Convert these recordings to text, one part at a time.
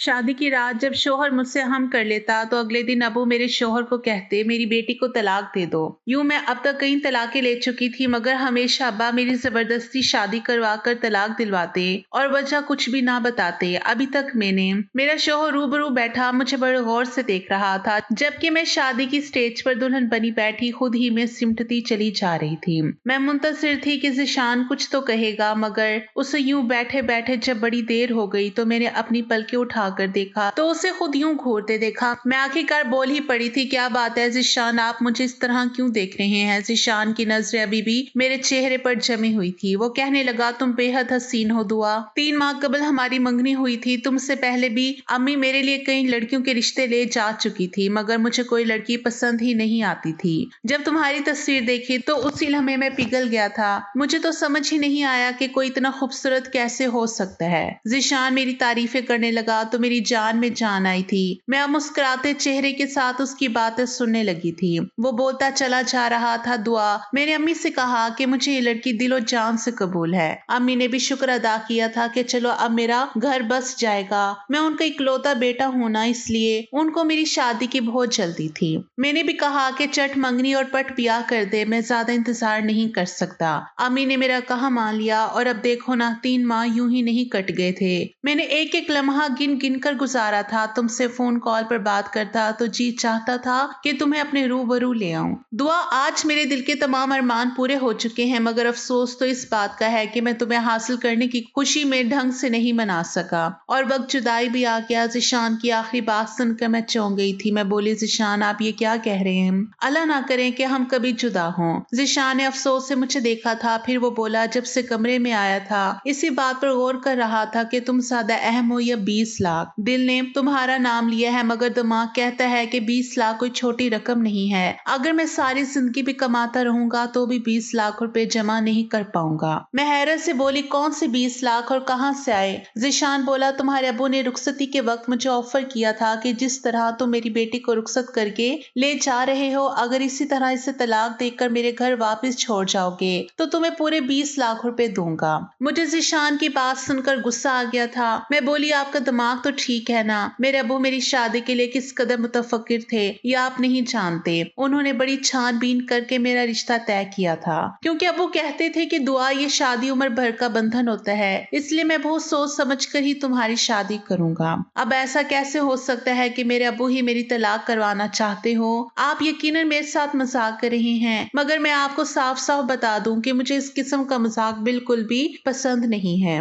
शादी की रात जब शोहर मुझसे हम कर लेता तो अगले दिन अबू मेरे शोहर को कहते मेरी बेटी को तलाक दे दो। यूं मैं अब तक कई तलाकें ले चुकी थी मगर हमेशा अब्बा मेरी जबरदस्ती शादी करवा कर तलाक दिलवाते और वजह कुछ भी ना बताते। अभी तक मेरा शोहर रूबरू बैठा मुझे बड़े गौर से देख रहा था जबकि मैं शादी की स्टेज पर दुल्हन बनी बैठी खुद ही में सिमटती चली जा रही थी। मैं मुंतजिर थी कि ज़िशान कुछ तो कहेगा मगर उसे यूं बैठे बैठे जब बड़ी देर हो गई तो मैंने अपनी पलकें उठाकर देखा तो उसे खुद यूं घूरते देखा। मैं आखिरकार बोल ही पड़ी थी, क्या बात है ज़िशान, आप मुझे इस तरह क्यों देख रहे हैं? ज़िशान की नजरें अभी भी मेरे चेहरे पर जमी हुई थी। वो कहने लगा, तुम बेहद हसीन हो दुआ। 3 माह कबल हमारी मंगनी हुई थी। तुमसे पहले भी अम्मी मेरे लिए कई लड़कियों के रिश्ते ले जा चुकी थी मगर मुझे कोई लड़की पसंद ही नहीं आती थी। जब तुम्हारी तस्वीर देखी तो उसी लम्हे में पिघल गया था। मुझे तो समझ ही नहीं आया कि कोई इतना खूबसूरत कैसे हो सकता है। ज़िशान मेरी तारीफें करने लगा तो मेरी जान में जान आई थी। मैं अब मुस्कुराते चेहरे के साथ उसकी बातें सुनने लगी थी। वो बोलता चला जा रहा था, दुआ, मैंने अम्मी से कहा कि मुझे ये लड़की दिलो जान से कबूल है। अम्मी ने भी शुक्र अदा किया था कि चलो अब मेरा घर बस जाएगा। मैं उनका इकलौता बेटा हूं ना, इसलिए उनको मेरी शादी की बहुत जल्दी थी। मैंने भी कहा कि चट मंगनी और पट ब्याह कर दे, मैं ज्यादा इंतजार नहीं कर सकता। अम्मी ने मेरा कहा मान लिया और अब देखो ना 3 माह यूं ही नहीं कट गए थे। मैंने एक एक लम्हा गिन गिन कर गुजारा था। तुमसे फोन कॉल पर बात करता तो जी चाहता था कि तुम्हें अपने रूबरू ले आऊं। दुआ, आज मेरे दिल के तमाम अरमान पूरे हो चुके हैं मगर अफसोस तो इस बात का है कि मैं तुम्हें हासिल करने की खुशी में ढंग से नहीं मना सका और वक्त जुदाई भी आ गया। ज़िशान की आखिरी बात सुनकर मैं चौंक गई थी। मैं बोली, ज़िशान आप ये क्या कह रहे हैं? अल्लाह ना करें कि हम कभी जुदा हों। ज़िशान ने अफसोस से मुझे देखा था, फिर वो बोला, जब से कमरे में आया था इसी बात पर गौर कर रहा था कि तुम ज्यादा अहम हो या 20 लाख। दिल ने तुम्हारा नाम लिया है मगर दिमाग कहता है कि 20 लाख कोई छोटी रकम नहीं है। अगर मैं सारी जिंदगी भी कमाता रहूंगा तो भी 20 लाख रुपए जमा नहीं कर पाऊंगा। मैं हैरत से बोली, कौन से 20 लाख और कहां से आए? ज़िशान बोला, तुम्हारे अबू ने रुखसती के वक्त मुझे ऑफर किया था कि जिस तरह तुम मेरी बेटी को रुखसत करके ले जा रहे हो, अगर इसी तरह इसे तलाक देकर मेरे घर वापस छोड़ जाओगे तो तुम्हें पूरे 20 लाख रुपए दूंगा। मुझे ज़िशान की बात सुनकर गुस्सा आ गया था। मैं बोली, आपका दिमाग तो ठीक है ना? मेरे अबू मेरी शादी के लिए किस कदर मुतफक्किर थे ये आप नहीं जानते। उन्होंने बड़ी छानबीन करके मेरा रिश्ता तय किया था क्योंकि अबू कहते थे कि दुआ, ये शादी उम्र भर का बंधन होता है, इसलिए मैं बहुत सोच समझ कर ही तुम्हारी शादी करूंगा। अब ऐसा कैसे हो सकता है कि मेरे अबू ही मेरी तलाक करवाना चाहते हो? आप यकीनन मेरे साथ मजाक कर रहे हैं मगर मैं आपको साफ साफ बता दूं कि मुझे इस किस्म का मजाक बिल्कुल भी पसंद नहीं है।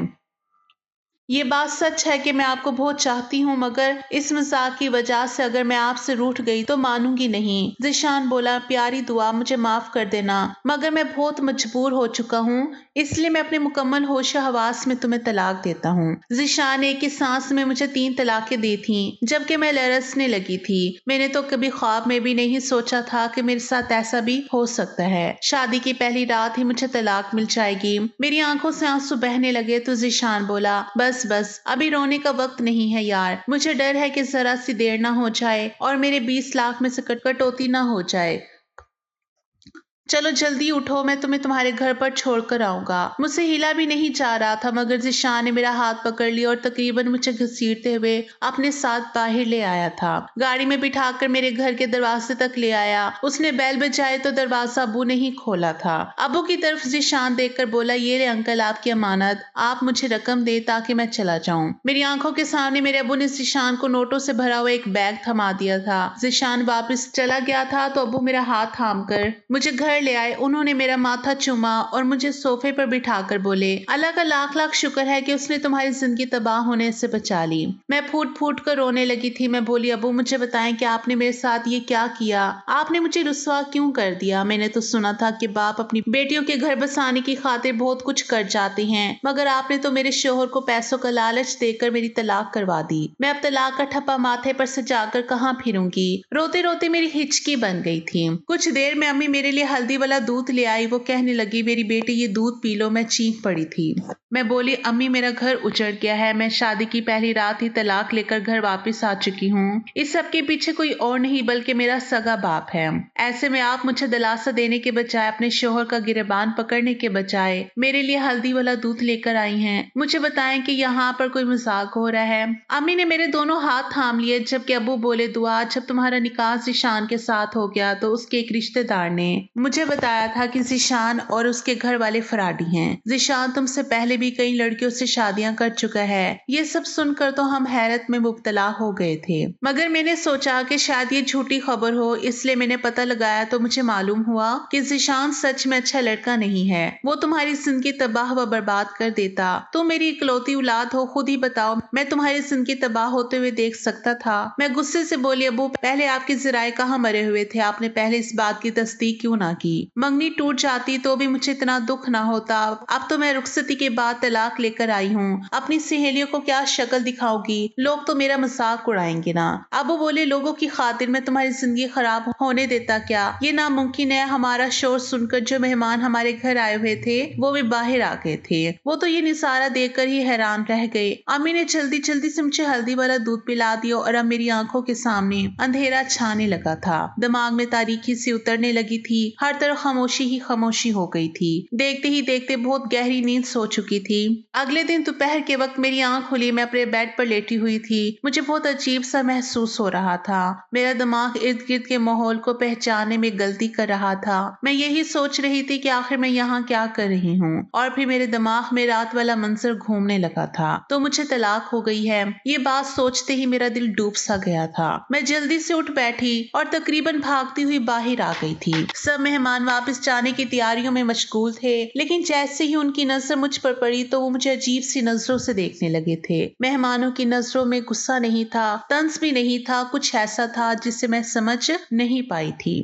ये बात सच है कि मैं आपको बहुत चाहती हूँ मगर इस मजाक की वजह से अगर मैं आपसे रूठ गई तो मानूंगी नहीं। ज़िशान बोला, प्यारी दुआ, मुझे माफ कर देना मगर मैं बहुत मजबूर हो चुका हूँ, इसलिए मैं अपने मुकम्मल होश हवास में तुम्हें तलाक देता हूँ। ज़िशान एक ही सांस में मुझे 3 तलाकें दी थी जबकि मैं लरसने लगी थी। मैंने तो कभी ख्वाब में भी नहीं सोचा था कि मेरे साथ ऐसा भी हो सकता है। शादी की पहली रात ही मुझे तलाक मिल जाएगी। मेरी आंखों से आंसू बहने लगे तो ज़िशान बोला, बस बस अभी रोने का वक्त नहीं है यार। मुझे डर है कि जरा सी देर ना हो जाए और मेरे 20 लाख में से कटौती ना हो जाए। चलो जल्दी उठो, मैं तुम्हें तुम्हारे घर पर छोड़कर आऊंगा। मुझसे हिला भी नहीं जा रहा था मगर ज़िशान ने मेरा हाथ पकड़ लिया और तकरीबन मुझे घसीटते हुए अपने साथ बाहर ले आया था। गाड़ी में बिठाकर मेरे घर के दरवाजे तक ले आया। उसने बेल बजाए तो दरवाजा अबू ने ही खोला था। अबू की तरफ ज़िशान देखकर बोला, ये ले अंकल आपकी अमानत, आप मुझे रकम दे ताकि मैं चला जाऊं। मेरी आंखों के सामने मेरे अबू ने ज़िशान को नोटों से भरा हुआ एक बैग थमा दिया था। ज़िशान वापस चला गया था तो अबू मेरा हाथ थाम कर मुझे घर ले आए। उन्होंने मेरा माथा चूमा और मुझे सोफे पर बिठाकर बोले, अल्लाह का लाख लाख शुक्र है कि उसने तुम्हारी जिंदगी तबाह होने से बचा ली। मैं फूट फूट कर रोने लगी थी। मैं बोली, अबू मुझे बताएं कि आपने मेरे साथ ये क्या किया? आपने मुझे रुस्वा क्यों कर दिया? मैंने तो सुना था कि बाप अपनी बेटियों के घर बसाने की खातिर बहुत कुछ कर जाते हैं मगर आपने तो मेरे शोहर को पैसों का लालच देकर मेरी तलाक करवा दी। मैं अब तलाक का ठप्पा माथे पर सजाकर कहाँ फिरूंगी? रोते रोते मेरी हिचकी बन गई थी। कुछ देर में अम्मी मेरे लिए हल्दी हल्दी वाला दूध ले आई। वो कहने लगी, मेरी बेटी ये दूध पी लो। मैं चीख पड़ी थी। मैं बोली, अम्मी मेरा घर उजड़ गया है। मैं शादी की पहली रात ही तलाक लेकर घर वापस आ चुकी हूँ। इस सब के पीछे कोई और नहीं बल्कि मेरा सगा बाप है। ऐसे में आप मुझे दिलासा देने के बजाय, अपने शोहर का गिरबान पकड़ने के बजाय मेरे लिए हल्दी वाला दूध लेकर आई हैं। मुझे बताएं कि यहाँ पर कोई मजाक हो रहा है। अम्मी ने मेरे दोनों हाथ थाम लिए, जबकि अबू बोले, दुआ जब तुम्हारा निकाह ज़ीशान के साथ हो गया तो उसके एक रिश्तेदार ने मुझे बताया था कि ज़ीशान और उसके घर वाले फराडी हैं। ज़ीशान तुमसे पहले भी कई लड़कियों से शादियां कर चुका है। ये सब सुनकर तो हम हैरत में मुब्तला हो गए थे, मगर मैंने सोचा कि शायद ये झूठी खबर हो, इसलिए मैंने पता लगाया तो मुझे मालूम हुआ कि ज़ीशान सच में अच्छा लड़का नहीं है। वो तुम्हारी जिंदगी तबाह व बर्बाद कर देता। तुम मेरी इकलौती औलाद हो, खुद ही बताओ मैं तुम्हारी जिंदगी तबाह होते हुए देख सकता था? मैं गुस्से से बोली, अबू पहले आपके ज़राए कहाँ मरे हुए थे? आपने पहले इस बात की तस्दीक क्यों ना की? मंगनी टूट जाती तो भी मुझे इतना दुख ना होता। अब तो मैं रुखसती के बाद तलाक लेकर आई हूँ। अपनी सहेलियों को क्या शक्ल दिखाओगी? लोग तो मेरा मजाक उड़ाएंगे ना। अबू बोले, लोगों की खातिर मैं तुम्हारी जिंदगी खराब होने देता क्या? ये नामुमकिन है। हमारा शोर सुनकर जो मेहमान हमारे घर आए हुए थे वो भी बाहर आ गए थे। वो तो ये निसारा देखकर ही हैरान रह गए। अम्मी ने जल्दी जल्दी से मुझे हल्दी वाला दूध पिला दिया और अब मेरी आंखों के सामने अंधेरा छाने लगा था। दिमाग में तारीकी सी उतरने लगी थी। हर तरफ खामोशी ही खामोशी हो गई थी। देखते ही देखते बहुत गहरी नींद सो चुकी थी। अगले दिन दोपहर के वक्त मेरी आंख खुली। मैं अपने बेड पर लेटी हुई थी। मुझे बहुत अजीब सा महसूस हो रहा था। मेरा दिमाग इर्द गिर्द के माहौल को पहचानने में गलती कर रहा था। मैं यही सोच रही थी कि आखिर मैं यहाँ क्या कर रही हूँ। और फिर मेरे दिमाग में रात वाला मंजर घूमने लगा था। तो मुझे तलाक हो गई है, ये बात सोचते ही मेरा दिल डूब सा गया था। मैं जल्दी से उठ बैठी और तकरीबन भागती हुई बाहर आ गई थी। सब मेहमान वापस जाने की तैयारियों में मशगूल थे, लेकिन जैसे ही उनकी नजर मुझ पर पड़ी तो वो मुझे अजीब सी नजरों से देखने लगे थे। मेहमानों की नजरों में गुस्सा नहीं था, तंज भी नहीं था, कुछ ऐसा था जिसे मैं समझ नहीं पाई थी।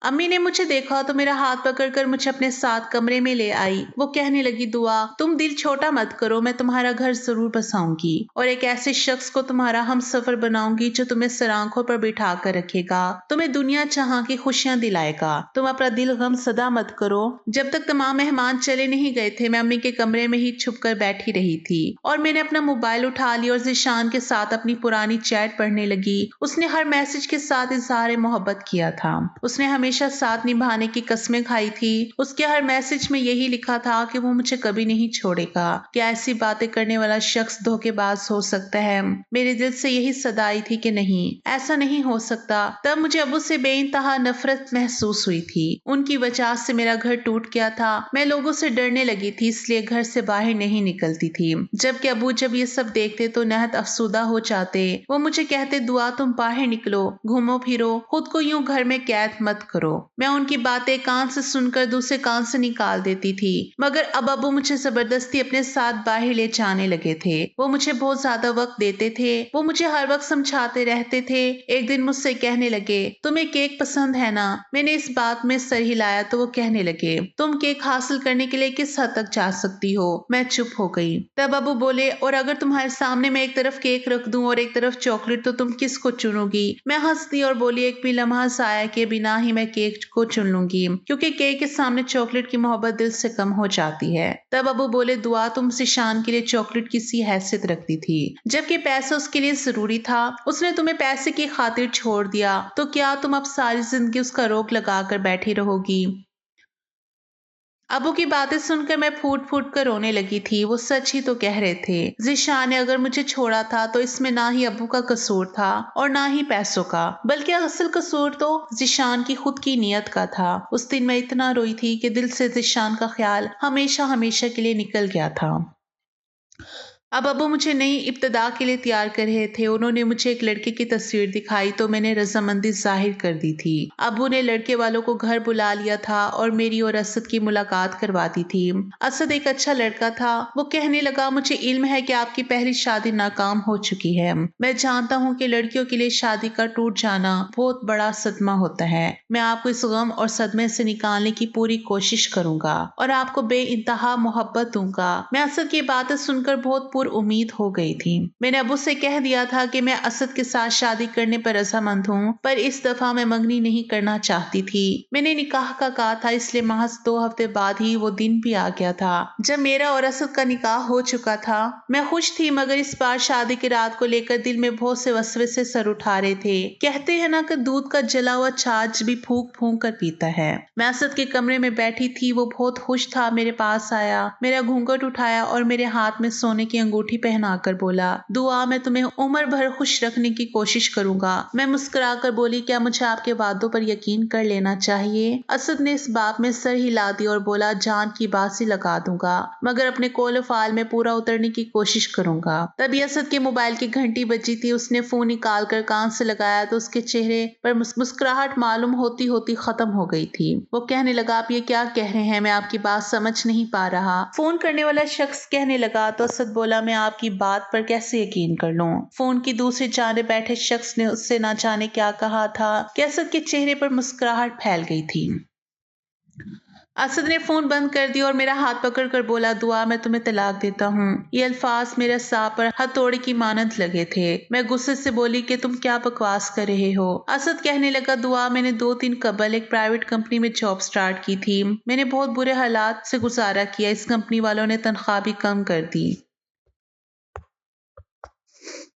अम्मी ने मुझे देखा तो मेरा हाथ पकड़कर मुझे अपने साथ कमरे में ले आई। वो कहने लगी, दुआ तुम दिल छोटा मत करो, मैं तुम्हारा घर जरूर बसाऊंगी और एक ऐसे शख्स को तुम्हारा हम सफर बनाऊंगी जो तुम्हें सर आंखों पर बिठा कर रखेगा, तुम्हें दुनिया चाह की खुशियां दिलाएगा। तुम अपना दिल गम सदा मत करो। जब तक तमाम मेहमान चले नहीं गए थे मैं अम्मी के कमरे में ही छुप कर बैठी रही थी और मैंने अपना मोबाइल उठा लिया और ज़ीशान के साथ अपनी पुरानी चैट पढ़ने लगी। उसने हर मैसेज के साथ इजहार मोहब्बत किया था। उसने हमेशा साथ निभाने की कस्में खाई थी। उसके हर मैसेज में यही लिखा था कि वो मुझे कभी नहीं छोड़ेगा। क्या ऐसी बातें करने वाला शख्स धोखेबाज हो सकता है? मेरे दिल से यही सदा आई थी कि नहीं, ऐसा नहीं हो सकता। तब मुझे अबू से बेइंतहा नफरत महसूस हुई थी। उनकी वजह से मेरा घर टूट गया था। मैं लोगों से डरने लगी थी, इसलिए घर से बाहर नहीं निकलती थी। जबकि अबू जब ये सब देखते तो नहत अफसुदा हो जाते। वो मुझे कहते, दुआ तुम बाहर निकलो, घूमो फिरो, खुद को यूं घर में कैद मत करो। मैं उनकी बातें कान से सुनकर दूसरे कान से निकाल देती थी, मगर अब अबू मुझे जबरदस्ती अपने साथ बाहर ले जाने लगे थे। वो मुझे बहुत ज्यादा वक्त देते थे। वो मुझे हर वक्त समझाते रहते थे। एक दिन मुझसे कहने लगे, तुम्हें केक पसंद है ना? मैंने इस बात में सर हिलाया तो वो कहने लगे, तुम केक हासिल करने के लिए किस हद तक जा सकती हो? मैं चुप हो गई। तब अबू बोले, और अगर तुम्हारे सामने मैं एक तरफ केक रख दूं और एक तरफ चॉकलेट तो तुम किसको चुनोगी? मैं हंस दी और बोली, एक भी लम्हा आया के बिना ही मैं केक को चुन लूंगी, क्योंकि केक के सामने चॉकलेट की मोहब्बत दिल से कम हो जाती है। तब अबू बोले, दुआ तुम ज़ीशान के लिए चॉकलेट की सी हैसियत रखती थी, जबकि पैसा उसके लिए जरूरी था। उसने तुम्हें पैसे की खातिर छोड़ दिया, तो क्या तुम अब सारी जिंदगी उसका रोक लगा कर बैठी रहोगी? अबू की बातें सुनकर मैं फूट फूट कर रोने लगी थी। वो सच ही तो कह रहे थे। ज़ीशान ने अगर मुझे छोड़ा था तो इसमें ना ही अबू का कसूर था और ना ही पैसों का, बल्कि असल कसूर तो ज़ीशान की खुद की नीयत का था। उस दिन मैं इतना रोई थी कि दिल से ज़ीशान का ख्याल हमेशा हमेशा के लिए निकल गया था। अब अबू मुझे नई इब्तिदा के लिए तैयार कर रहे थे। उन्होंने मुझे एक लड़के की तस्वीर दिखाई तो मैंने रजामंदी जाहिर कर दी थी। अबू ने लड़के वालों को घर बुला लिया था और मेरी और असद की मुलाकात करवा दी थी। असद एक अच्छा लड़का था। वो कहने लगा, मुझे इल्म है कि आपकी पहली शादी नाकाम हो चुकी है। मैं जानता हूँ कि लड़कियों के लिए शादी का टूट जाना बहुत बड़ा सदमा होता है। मैं आपको इस गम और सदमे से निकालने की पूरी कोशिश करूंगा और आपको बे इंतहा मोहब्बत दूंगा। मैं असद की बातें सुनकर बहुत पुर उम्मीद हो गई थी। मैंने अबू से कह दिया था कि मैं असद के साथ शादी करने पर रजामंद हूँ, पर इस दफा मैं मंगनी नहीं करना चाहती थी। मैंने निकाह का कहा था, इसलिए महज 2 हफ्ते बाद ही वो दिन भी आ गया था जब मेरा और असद का निकाह हो चुका था। मैं खुश थी, मगर इस बार शादी की रात को लेकर दिल में बहुत से वसवसे सर उठा रहे थे। कहते हैं ना कि दूध का जला हुआ छाछ भी फूंक फूंक कर पीता है। मैं असद के कमरे में बैठी थी, वो बहुत खुश था, मेरे पास आया, मेरा घूंघट उठाया और मेरे हाथ में सोने की अंगूठी पहनाकर बोला, दुआ मैं तुम्हें उम्र भर खुश रखने की कोशिश करूंगा। मैं मुस्कुराकर बोली, क्या मुझे आपके वादों पर यकीन कर लेना चाहिए? असद ने इस बात में सर हिला दिया और बोला, जान की बासी लगा दूंगा, मगर अपने कोल फाल में पूरा उतरने की कोशिश करूंगा। तभी असद के मोबाइल की घंटी बजी थी। उसने फोन निकाल कर कान से लगाया तो उसके चेहरे पर मुस्कुराहट मालूम होती होती खत्म हो गई थी। वो कहने लगा, आप ये क्या कह रहे हैं? मैं आपकी बात समझ नहीं पा रहा। फोन करने वाला शख्स कहने लगा तो असद बोला, मैं आपकी बात पर कैसे यकीन कर लूं? फोन की दूसरी जाने बैठे शख्स ने उससे ना जाने क्या कहा था कि असद के चेहरे पर मुस्कुराहट फैल गई थी। असद ने फोन बंद कर दिया और मेरा हाथ पकड़ कर बोला, दुआ मैं तुम्हें तलाक देता हूँ। ये अल्फाज मेरे सांप पर हथौड़े की मानद लगे थे। मैं गुस्से से बोली कि तुम क्या बकवास कर रहे हो? असद कहने लगा, दुआ मैंने 2 दिन कबल एक प्राइवेट कंपनी में जॉब स्टार्ट की थी। मैंने बहुत बुरे हालात से गुजारा किया। इस कंपनी वालों ने तनख्वाह भी कम कर दी।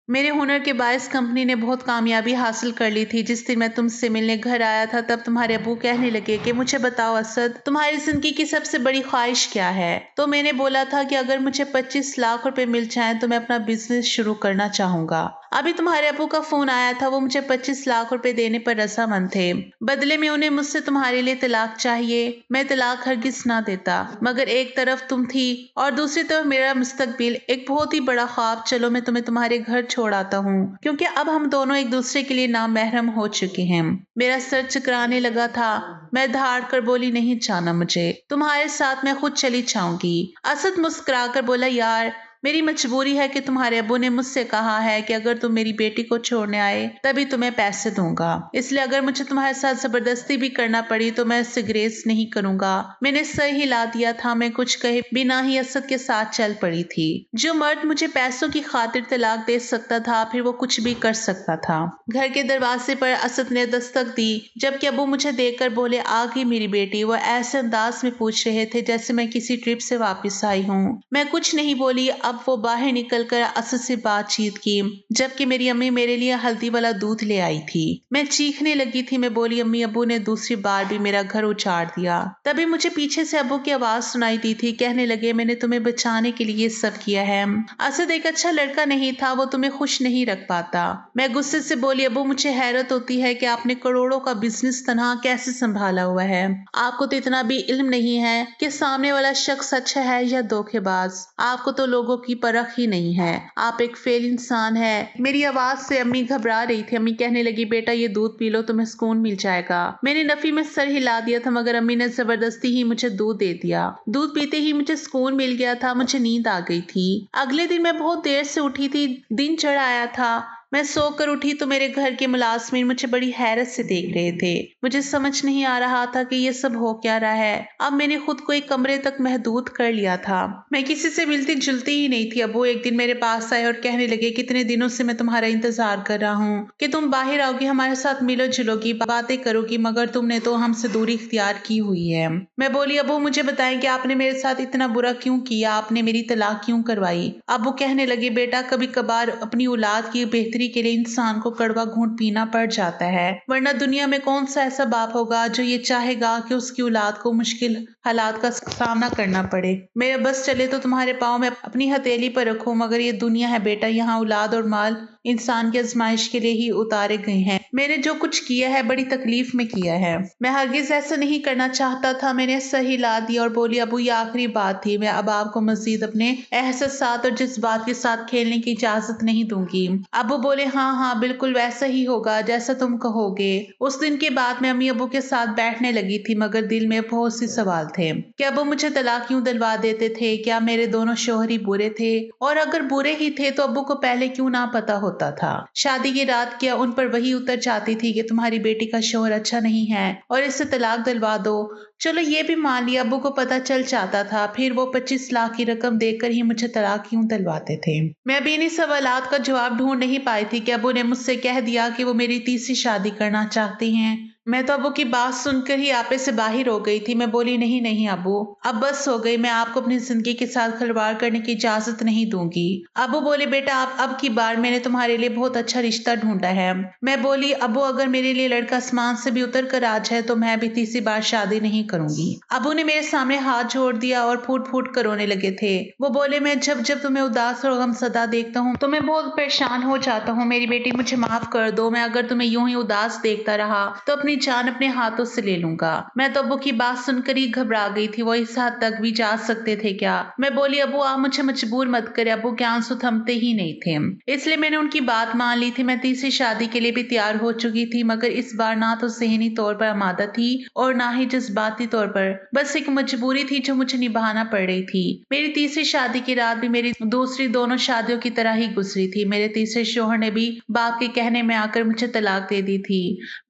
मेरे हुनर के बायस कंपनी ने बहुत कामयाबी हासिल कर ली थी। जिस दिन मैं तुमसे मिलने घर आया था, तब तुम्हारे अबू कहने लगे कि मुझे बताओ असद, तुम्हारी जिंदगी की सबसे बड़ी ख्वाहिश क्या है? तो मैंने बोला था कि अगर मुझे 25 लाख रुपए मिल जाएं तो मैं अपना बिजनेस शुरू करना चाहूंगा। अभी तुम्हारे अबू का फोन आया था, वो मुझे 25 लाख रुपए देने पर रजामंद थे। बदले में उन्हें मुझसे तुम्हारे लिए तलाक चाहिए। मैं तलाक हरगिज ना देता, मगर एक तरफ तुम थी और दूसरी तरफ मेरा मुस्तकबिल, एक बहुत ही बड़ा ख्वाब। चलो मैं तुम्हें तुम्हारे घर छोड़ आता हूँ, क्योंकि अब हम दोनों एक दूसरे के लिए नामहरम हो चुके हैं। मेरा सर चकराने लगा था। मैं धाड़ कर बोली, नहीं जाना मुझे, तुम्हारे साथ मैं खुद चली जाऊंगी। असद मुस्कुराकर बोला, यार मेरी मजबूरी है कि तुम्हारे अब्बू ने मुझसे कहा है कि अगर तुम मेरी बेटी को छोड़ने आए तभी तुम्हें पैसे दूंगा, इसलिए अगर मुझे तुम्हारे साथ जबरदस्ती भी करना पड़ी तो मैं इससे ग्रेस नहीं करूंगा। मैंने सर हिला दिया था। मैं कुछ कहे बिना ही असद के साथ चल पड़ी थी। जो मर्द मुझे पैसों की खातिर तलाक दे सकता था, फिर वो कुछ भी कर सकता था। घर के दरवाजे पर असद ने दस्तक दी, जबकि अब्बू मुझे देखकर बोले, आ गई मेरी बेटी। वो ऐसे अंदाज में पूछ रहे थे जैसे मैं किसी ट्रिप से वापस आई हूँ। मैं कुछ नहीं बोली। अब वो बाहर निकलकर असद से बातचीत की, जबकि मेरी अम्मी मेरे लिए हल्दी वाला दूध ले आई थी। मैं चीखने लगी थी। मैं बोली, अम्मी अब्बू ने दूसरी बार भी मेरा घर उजाड़ दिया। तभी मुझे पीछे से अब्बू की आवाज सुनाई दी थी। कहने लगे, मैंने तुम्हें बचाने के लिए ये सब किया है। असद एक अच्छा लड़का नहीं था, वो तुम्हें खुश नहीं रख पाता। मैं गुस्से से बोली, अब्बू मुझे हैरत होती है कि आपने करोड़ों का बिजनेस तनहा कैसे संभाला हुआ है। आपको तो इतना भी इल्म नहीं है कि सामने वाला शख्स अच्छा है या धोखेबाज। आपको तो लोगों की परख ही नहीं है। आप एक फेल इंसान है। मेरी आवाज से अम्मी घबरा रही थी। अम्मी कहने लगी, बेटा ये दूध पी लो, तुम्हें सुकून मिल जाएगा। मैंने नफी में सर हिला दिया था, मगर अम्मी ने जबरदस्ती ही मुझे दूध दे दिया। दूध पीते ही मुझे सुकून मिल गया था। मुझे नींद आ गई थी। अगले दिन मैं बहुत देर से उठी थी। दिन चढ़ आया था। मैं सोकर उठी तो मेरे घर के मुलाजमीन मुझे बड़ी हैरत से देख रहे थे। मुझे समझ नहीं आ रहा था कि ये सब हो क्या रहा है। अब मैंने खुद को एक कमरे तक महदूद कर लिया था। मैं किसी से मिलती जुलती ही नहीं थी। अब वो एक दिन मेरे पास आए और कहने लगे, कितने दिनों से मैं तुम्हारा इंतजार कर रहा हूँ कि तुम बाहर आओगी, हमारे साथ मिलो जुलोगी, बातें करोगी, मगर तुमने तो हमसे दूरी इख्तियार की हुई है। मैं बोली, अबू मुझे बताएं कि आपने मेरे साथ इतना बुरा क्यों किया? आपने मेरी तलाक क्यों करवाई? अब वो कहने लगे, बेटा कभी कभार अपनी औलाद की बेहतरी के लिए इंसान को कड़वा घूंट पीना पड़ जाता है, वरना दुनिया में कौन सा ऐसा बाप होगा जो ये चाहेगा कि उसकी औलाद को मुश्किल हालात का सामना करना पड़े। मेरे बस चले तो तुम्हारे पाँव में अपनी हथेली पर रखो, मगर ये दुनिया है बेटा, यहाँ औलाद और माल इंसान की आजमाइश के लिए ही उतारे गए हैं। मैंने जो कुछ किया है बड़ी तकलीफ में किया है। मैं हरगिज ऐसा नहीं करना चाहता था। मैंने सही ला दिया और बोली, अबू ये आखिरी बात थी। मैं अब आपको मजीद अपने एहसासात और जज्बात के साथ खेलने की इजाजत नहीं दूंगी। अबू बोले, हाँ हाँ बिल्कुल वैसा ही होगा जैसा तुम कहोगे। उस दिन के बाद मैं अम्मी अबू के साथ बैठने लगी थी, मगर दिल में बहुत से सवाल थे कि अबू मुझे तलाक क्यों दिलवा देते थे? क्या मेरे दोनों शौहर ही बुरे थे? और अगर बुरे ही थे तो अबू को पहले क्यों ना पता होता था। शादी की रात क्या उन पर वही उतर जाती थी कि तुम्हारी बेटी का शौहर अच्छा नहीं है और इससे तलाक दिलवा दो। चलो ये भी मान लिया अब्बू को पता चल जाता था, फिर वो 25 लाख की रकम देकर ही मुझे तलाक क्यों दिलवाते थे। मैं अभी इन्हीं सवालात का जवाब ढूंढ नहीं पाई थी कि अब्बू ने मुझसे कह दिया कि वो मेरी तीसरी शादी करना चाहती हैं। मैं तो अब्बू की बात सुनकर ही आपे से बाहर हो गई थी। मैं बोली नहीं नहीं अब्बू, अब बस हो गई, मैं आपको अपनी जिंदगी के साथ खिलवाड़ करने की इजाजत नहीं दूंगी। अब्बू बोले बेटा आप अब की बार मैंने तुम्हारे लिए बहुत अच्छा रिश्ता ढूंढा है। मैं बोली अब्बू अगर मेरे लिए लड़का आसमान से भी उतर कर आ जाए तो मैं भी तीसरी बार शादी नहीं करूंगी। अब्बू ने मेरे सामने हाथ जोड़ दिया और फूट फूट कर रोने लगे थे। वो बोले मैं जब जब तुम्हें उदास और गमसदा देखता हूँ तो मैं बहुत परेशान हो जाता हूँ। मेरी बेटी मुझे माफ कर दो, मैं अगर तुम्हें यूं ही उदास देखता रहा तो अपनी जान अपने हाथों से ले लूंगा। मैं तो अब्बू की बात सुनकर ही घबरा गई थी, वो इस हद तक भी जा सकते थे क्या। मैं बोली अब्बू आप मुझे मजबूर मत करे। अब्बू के आंसू थमते ही नहीं थे, इसलिए मैंने उनकी बात मान ली थी। मैं तीसरी शादी के लिए भी तैयार हो चुकी थी, मगर इस बार ना तो ज़हनी तौर पर आमादा थी और ना ही जज्बाती तौर पर। बस एक मजबूरी थी जो मुझे निभाना पड़ रही थी। मेरी तीसरी शादी की रात भी मेरी दूसरी दोनों शादियों की तरह ही गुजरी थी। मेरे तीसरे शौहर ने भी बाप के कहने में आकर मुझे तलाक दे दी थी।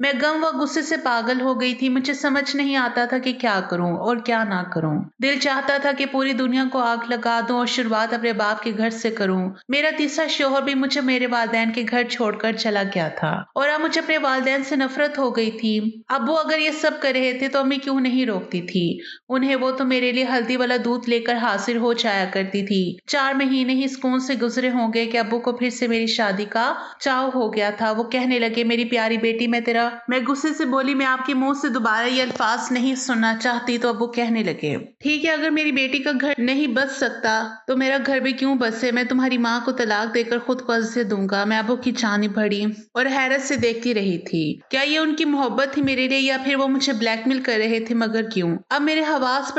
मैं गम व गुस्से से पागल हो गई थी। मुझे समझ नहीं आता था कि क्या करूं और क्या ना करूं। दिल चाहता था कि पूरी दुनिया को आग लगा दूं और शुरुआत अपने बाप के घर से करूं। मेरा तीसरा शौहर भी मुझे मेरे वालिदैन के घर छोड़कर चला गया था और अब मुझे अपने वालिदैन से नफरत हो गई थी। अब्बू अगर ये सब कर रहे थे तो अम्मी क्यों नहीं रोकती थी उन्हें। वो तो मेरे लिए हल्दी वाला दूध लेकर हाजिर हो जाया करती थी। 4 महीने ही सुकून से गुजरे होंगे कि अब्बू को फिर से मेरी शादी का चाव हो गया था। वो कहने लगे मेरी प्यारी बेटी मैं गुस्से से बोली मैं आपके मुंह से दोबारा ये अल्फाज नहीं सुनना चाहती। तो अब्बू कहने लगे ठीक है अगर मेरी बेटी का घर नहीं बस सकता तो मेरा घर भी क्यों बसे। मैं तुम्हारी माँ को तलाक देकर खुद को अज़ियत दूंगा। मैं अब्बू की जान भरी और हैरत से देखती रही थी। क्या ये उनकी मोहब्बत थी मेरे लिए या फिर वो मुझे ब्लैकमेल कर रहे थे। मगर क्यों अब मेरे हवास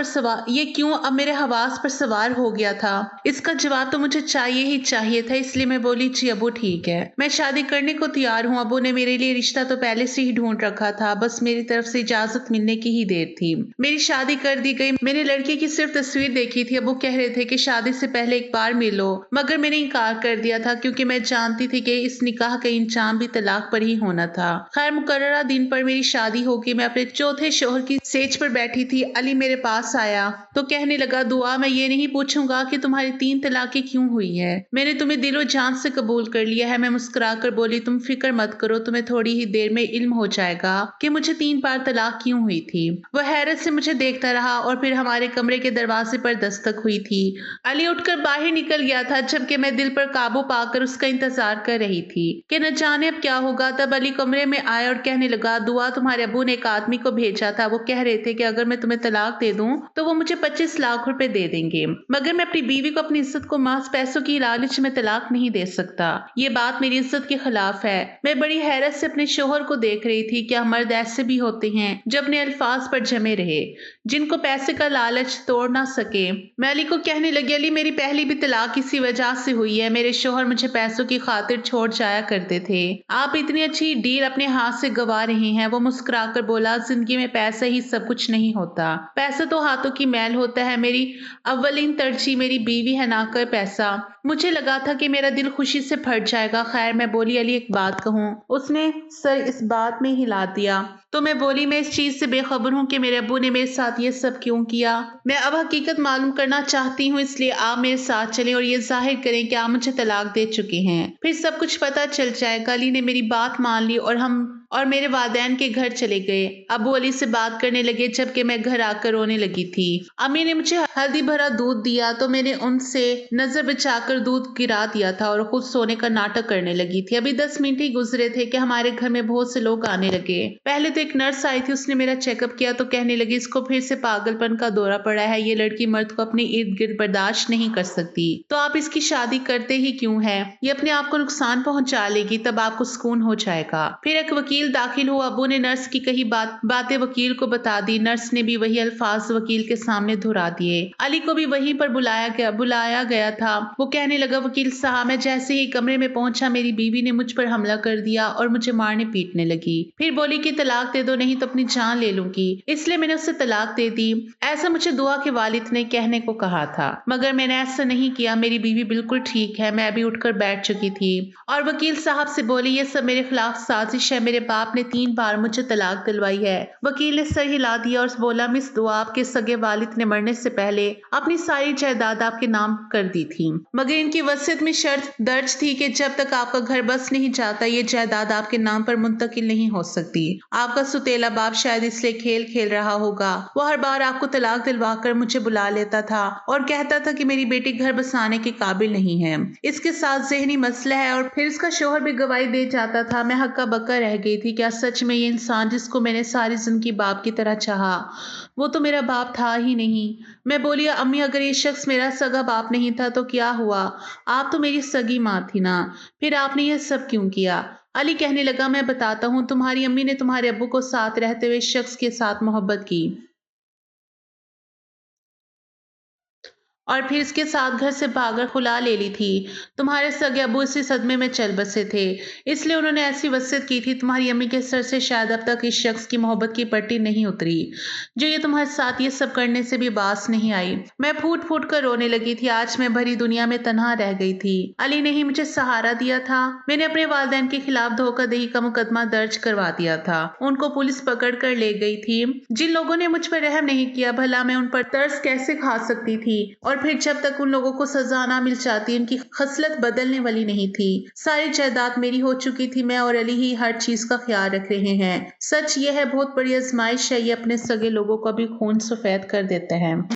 पर सवार हो गया था। इसका जवाब तो मुझे चाहिए ही चाहिए था। इसलिए मैं बोली जी अब्बू ठीक है, मैं शादी करने को तैयार हूँ। अब्बू ने मेरे लिए रिश्ता तो पहले से ही ढूंढ रखा था, बस मेरी तरफ से इजाजत मिलने की ही देर थी। मेरी शादी कर दी गई। मैंने लड़के की सिर्फ तस्वीर देखी थी। अब्बू कह रहे थे कि शादी से पहले एक बार मिलो, मगर मैंने इनकार कर दिया था क्योंकि मैं जानती थी कि इस निकाह का इंजाम भी तलाक पर ही होना था। खैर मुकर्ररा दिन पर मेरी शादी होगी। मैं अपने चौथे शौहर की सेज पर बैठी थी। अली मेरे पास आया तो कहने लगा दुआ मैं ये नहीं पूछूंगा कि तुम्हारी 3 तलाकें क्यों हुई है, मैंने तुम्हें दिलो जान से कबूल कर लिया है। मैं मुस्कुरा कर बोली तुम फिक्र मत करो, तुम्हें थोड़ी ही देर में इल्म हो जाएगा कि मुझे 3 बार तलाक क्यों हुई थी। वह हैरत से मुझे देखता रहा और फिर हमारे कमरे के दरवाजे पर दस्तक हुई थी। अली उठकर बाहर निकल गया था जबकि मैं दिल पर काबू पाकर उसका इंतजार कर रही थी कि न जाने अब क्या होगा। तब अली कमरे में आया और कहने लगा दुआ तुम्हारे अब्बू ने एक आदमी को भेजा था। वो कह रहे थे कि अगर मैं तुम्हें तलाक दे दूं तो वो मुझे 25 लाख रुपए दे देंगे, मगर मैं अपनी बीवी को अपनी इज्जत को महज पैसों की लालच में तलाक नहीं दे सकता। ये बात मेरी इज्जत के खिलाफ है। मैं बड़ी हैरत से अपने शोहर को देख रही थी। क्या मर्द ऐसे भी होते हैं जो अपने अल्फाज पर जमे रहे, जिनको पैसे का लालच तोड़ ना सके। मैं अली को कहने लगी अली मेरी पहली भी तलाक इसी वजह से हुई है। मेरे शोहर मुझे पैसों की खातिर छोड़ जाया करते थे। आप इतनी अच्छी डील अपने हाथ से गवा रहे हैं। वो मुस्कुराकर बोला जिंदगी में पैसा ही सब कुछ नहीं होता, पैसा तो हाथों की मैल होता है। मेरी अव्वलीन तरजीह मेरी बीवी है ना कर पैसा। मुझे लगा था कि मेरा दिल खुशी से फट जाएगा। खैर मैं बोली अली एक बात कहूँ। उसने सर इस बात में हिला दिया। तो मैं बोली मैं इस चीज से बेखबर हूँ कि मेरे अब्बू ने मेरे साथ ये सब क्यों किया। मैं अब हकीकत मालूम करना चाहती हूँ, इसलिए आप मेरे साथ चलें और ये जाहिर करें कि आप मुझे तलाक दे चुके हैं, फिर सब कुछ पता चल जाएगा। अली ने मेरी बात मान ली और मेरे वालिदैन के घर चले गए। अब्बू अली से बात करने लगे जबकि मैं घर आकर रोने लगी थी। अम्मी ने मुझे हल्दी भरा दूध दिया तो मैंने उनसे नजर बचाकर दूध गिरा दिया था और खुद सोने का नाटक करने लगी थी। अभी 10 मिनट ही गुजरे थे कि हमारे घर में बहुत से लोग आने लगे। पहले तो एक नर्स आई थी, उसने मेरा चेकअप किया तो कहने लगी इसको फिर से पागलपन का दौरा पड़ा है, ये लड़की मर्द को अपने इर्द गिर्द बर्दाश्त नहीं कर सकती, तो आप इसकी शादी करते ही क्यों है, ये अपने आप को नुकसान पहुंचा लेगी, तब आपको सुकून हो जाएगा। फिर एक वकील वकील दाखिल हुआ। अबू ने नर्स की कही बातें वकील को बता दी। नर्स ने भी वही अल्फाज वकील के सामने दोहरा दिए। अली को भी वहीं पर बुलाया गया था। वो कहने लगा, वकील साहब, मैं जैसे ही कमरे में पहुंचा मेरी बीवी ने मुझ पर हमला कर दिया और मुझे मारने पीटने लगी। फिर बोली कि तलाक दे दो, नहीं तो अपनी जान ले लूंगी। इसलिए मैंने उससे तलाक दे दी। ऐसा मुझे दुआ के वालिद ने कहने को कहा था, मगर मैंने ऐसा नहीं किया। मेरी बीवी बिल्कुल ठीक है। मैं अभी उठकर बैठ चुकी थी और वकील साहब से बोली, ये सब मेरे खिलाफ साजिश है। मेरे बाप ने 3 बार मुझे तलाक दिलवाई है। वकील ने सर हिला दिया और बोला, मिस दुआ, आपके सगे वालिद ने मरने से पहले अपनी सारी जायदाद आपके नाम कर दी थी, मगर इनकी वसीयत में शर्त दर्ज थी कि जब तक आपका घर बस नहीं जाता ये जायदाद आपके नाम पर मुंतकिल नहीं हो सकती। आपका सुतेला बाप शायद इसलिए खेल खेल रहा होगा। वो हर बार आपको तलाक दिलवा कर मुझे बुला लेता था और कहता था कि मेरी बेटी घर बसाने के काबिल नहीं है, इसके साथ ज़हनी मसला है, और फिर इसका शोहर भी गवाही दे जाता था। मैं हक्का बक्का रह गई थी। क्या सच में ये इंसान जिसको मैंने सारी जिंदगी बाप की तरह चाहा, वो तो मेरा बाप था ही नहीं। मैं बोली, अम्मी, अगर ये शख्स मेरा सगा बाप नहीं था तो क्या हुआ? आप तो मेरी सगी माँ थी ना, फिर आपने यह सब क्यों किया? अली कहने लगा, मैं बताता हूँ। तुम्हारी अम्मी ने तुम्हारे अब्बू को साथ रहते हुए इस शख्स के साथ मोहब्बत की और फिर इसके साथ घर से भागकर खुला ले ली थी। तुम्हारे सगे अबू इसी सदमे में चल बसे थे, इसलिए उन्होंने ऐसी वसीयत की थी। तुम्हारी अम्मी के सर से शायद अब तक इस शख्स की मोहब्बत की पट्टी नहीं उतरी, जो ये तुम्हारे साथ ये सब करने से भी बास नहीं आई। मैं फूट फूट कर रोने लगी थी। आज मैं भरी दुनिया में तन्हा रह गई थी। अली ने ही मुझे सहारा दिया था। मैंने अपने वालिदैन के खिलाफ धोखाधड़ी का मुकदमा दर्ज करवा दिया था। उनको पुलिस पकड़ कर ले गई थी। जिन लोगों ने मुझ पर रहम नहीं किया, भला मैं उन पर तरस कैसे खा सकती थी? और फिर जब तक उन लोगों को सजा ना मिल जाती, उनकी खसलत बदलने वाली नहीं थी। सारी जायदाद मेरी हो चुकी थी। मैं और अली ही हर चीज का ख्याल रख रहे हैं। सच ये है, बहुत बड़ी आजमाइश है। ये अपने सगे लोगों को भी खून सफेद कर देते हैं।